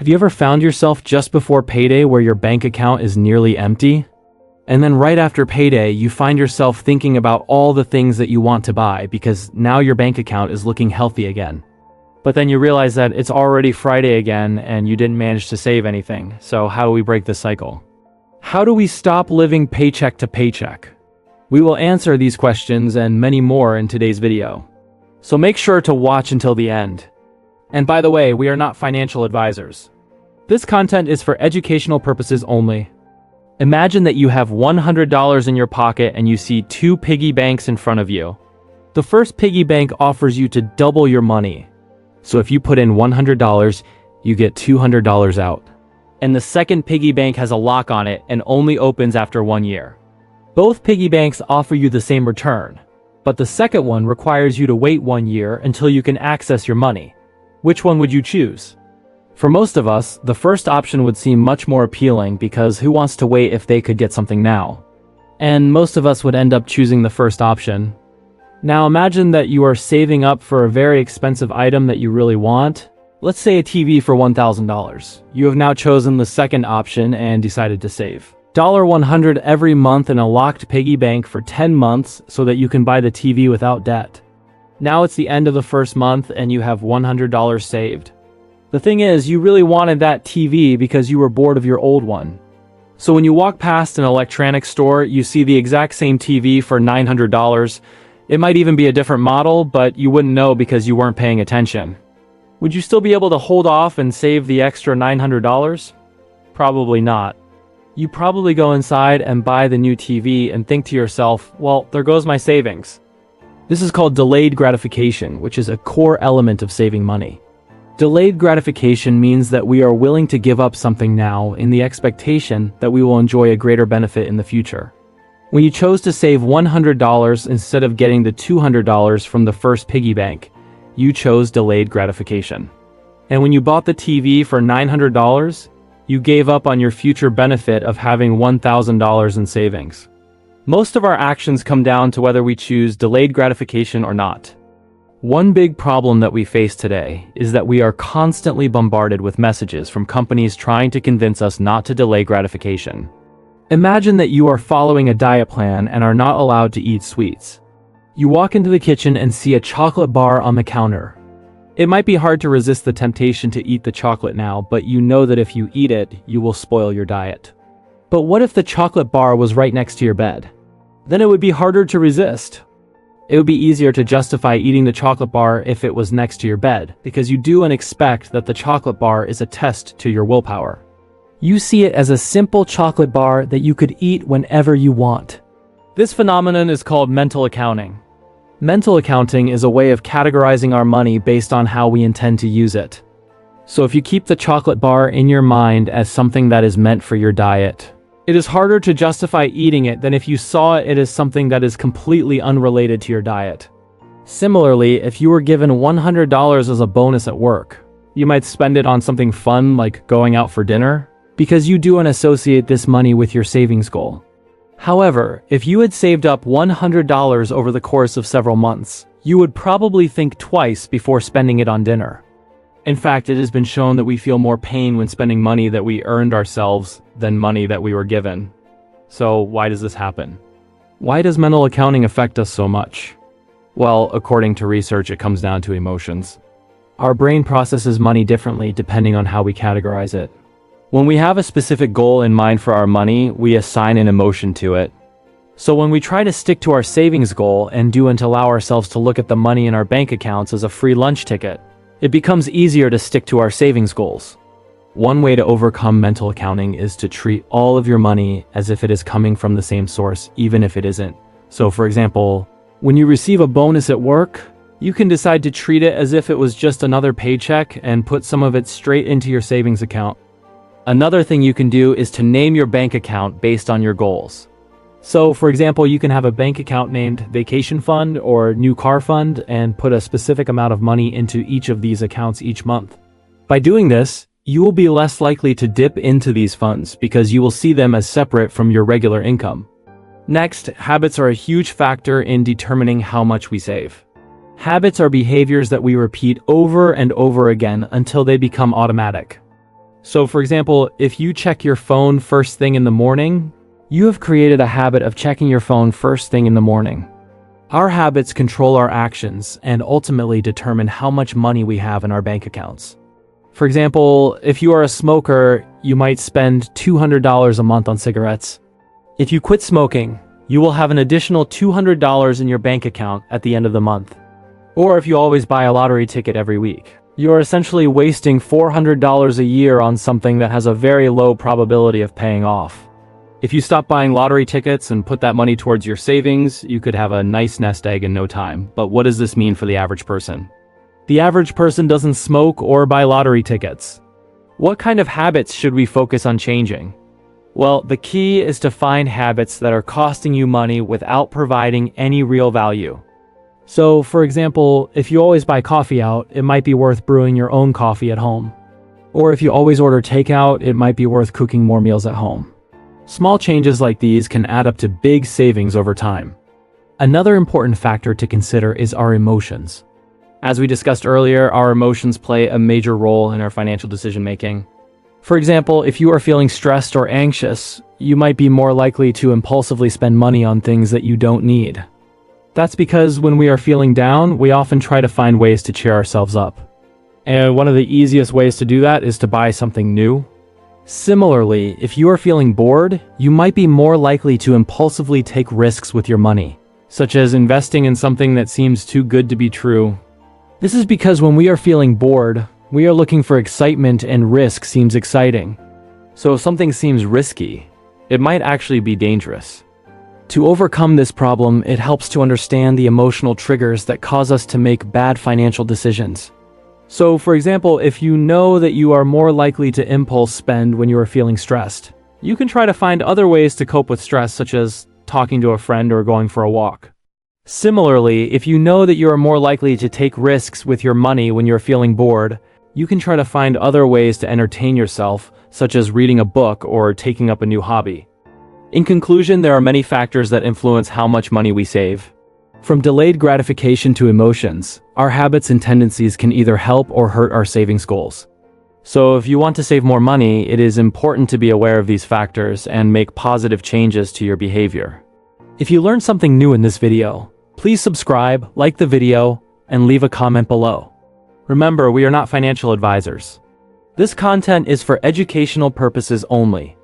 Have you ever found yourself just before payday where your bank account is nearly empty? And then right after payday, you find yourself thinking about all the things that you want to buy because now your bank account is looking healthy again. But then you realize that it's already Friday again and you didn't manage to save anything. So how do we break this cycle? How do we stop living paycheck to paycheck? We will answer these questions and many more in today's video. So make sure to watch until the end. And by the way, we are not financial advisors. This content is for educational purposes only. Imagine that you have $100 in your pocket and you see two piggy banks in front of you. The first piggy bank offers you to double your money. So if you put in $100, you get $200 out. And the second piggy bank has a lock on it and only opens after 1 year. Both piggy banks offer you the same return, but the second one requires you to wait 1 year until you can access your money. Which one would you choose? For most of us, the first option would seem much more appealing because who wants to wait if they could get something now? And most of us would end up choosing the first option. Now imagine that you are saving up for a very expensive item that you really want. Let's say a TV for $1,000. You have now chosen the second option and decided to save $100 every month in a locked piggy bank for 10 months so that you can buy the TV without debt. Now it's the end of the first month and you have $100 saved. The thing is, you really wanted that TV because you were bored of your old one. So when you walk past an electronics store, you see the exact same TV for $900. It might even be a different model, but you wouldn't know because you weren't paying attention. Would you still be able to hold off and save the extra $900? Probably not. You probably go inside and buy the new TV and think to yourself, well, there goes my savings. This is called delayed gratification, which is a core element of saving money. Delayed gratification means that we are willing to give up something now in the expectation that we will enjoy a greater benefit in the future. When you chose to save $100 instead of getting the $200 from the first piggy bank, you chose delayed gratification. And when you bought the TV for $900, you gave up on your future benefit of having $1,000 in savings. Most of our actions come down to whether we choose delayed gratification or not. One big problem that we face today is that we are constantly bombarded with messages from companies trying to convince us not to delay gratification. Imagine that you are following a diet plan and are not allowed to eat sweets. You walk into the kitchen and see a chocolate bar on the counter. It might be hard to resist the temptation to eat the chocolate now, but you know that if you eat it, you will spoil your diet. But what if the chocolate bar was right next to your bed? Then it would be harder to resist. It would be easier to justify eating the chocolate bar if it was next to your bed, because you do and expect that the chocolate bar is a test to your willpower. You see it as a simple chocolate bar that you could eat whenever you want. This phenomenon is called mental accounting. Mental accounting is a way of categorizing our money based on how we intend to use it. So if you keep the chocolate bar in your mind as something that is meant for your diet, it is harder to justify eating it than if you saw it as something that is completely unrelated to your diet. Similarly, if you were given $100 as a bonus at work, you might spend it on something fun like going out for dinner, because you do and associate this money with your savings goal. However, if you had saved up $100 over the course of several months, you would probably think twice before spending it on dinner. In fact, it has been shown that we feel more pain when spending money that we earned ourselves than money that we were given. So why does this happen? Why does mental accounting affect us so much? Well, according to research, it comes down to emotions. Our brain processes money differently depending on how we categorize it. When we have a specific goal in mind for our money, we assign an emotion to it. So when we try to stick to our savings goal and do and allow ourselves to look at the money in our bank accounts as a free lunch ticket, it becomes easier to stick to our savings goals. One way to overcome mental accounting is to treat all of your money as if it is coming from the same source, even if it isn't. So for example, when you receive a bonus at work, you can decide to treat it as if it was just another paycheck and put some of it straight into your savings account. Another thing you can do is to name your bank account based on your goals. So, for example, you can have a bank account named Vacation Fund or New Car Fund and put a specific amount of money into each of these accounts each month. By doing this, you will be less likely to dip into these funds because you will see them as separate from your regular income. Next, habits are a huge factor in determining how much we save. Habits are behaviors that we repeat over and over again until they become automatic. So for example, if you check your phone first thing in the morning, you have created a habit of checking your phone first thing in the morning. Our habits control our actions and ultimately determine how much money we have in our bank accounts. For example, if you are a smoker, you might spend $200 a month on cigarettes. If you quit smoking, you will have an additional $200 in your bank account at the end of the month. Or if you always buy a lottery ticket every week, you are essentially wasting $400 a year on something that has a very low probability of paying off. If you stop buying lottery tickets and put that money towards your savings, you could have a nice nest egg in no time. But what does this mean for the average person? The average person doesn't smoke or buy lottery tickets. What kind of habits should we focus on changing? Well, the key is to find habits that are costing you money without providing any real value. So, for example, if you always buy coffee out, it might be worth brewing your own coffee at home. Or if you always order takeout, it might be worth cooking more meals at home. Small changes like these can add up to big savings over time. Another important factor to consider is our emotions. As we discussed earlier, our emotions play a major role in our financial decision-making. For example, if you are feeling stressed or anxious, you might be more likely to impulsively spend money on things that you don't need. That's because when we are feeling down, we often try to find ways to cheer ourselves up. And one of the easiest ways to do that is to buy something new. Similarly, if you are feeling bored, you might be more likely to impulsively take risks with your money, such as investing in something that seems too good to be true. This is because when we are feeling bored, we are looking for excitement and risk seems exciting. So if something seems risky, it might actually be dangerous. To overcome this problem, it helps to understand the emotional triggers that cause us to make bad financial decisions. So, for example, if you know that you are more likely to impulse spend when you are feeling stressed, you can try to find other ways to cope with stress, such as talking to a friend or going for a walk. Similarly, if you know that you are more likely to take risks with your money when you're feeling bored, you can try to find other ways to entertain yourself, such as reading a book or taking up a new hobby. In conclusion, there are many factors that influence how much money we save. From delayed gratification to emotions, our habits and tendencies can either help or hurt our savings goals. So if you want to save more money, it is important to be aware of these factors and make positive changes to your behavior. If you learned something new in this video, please subscribe, like the video, and leave a comment below. Remember, we are not financial advisors. This content is for educational purposes only.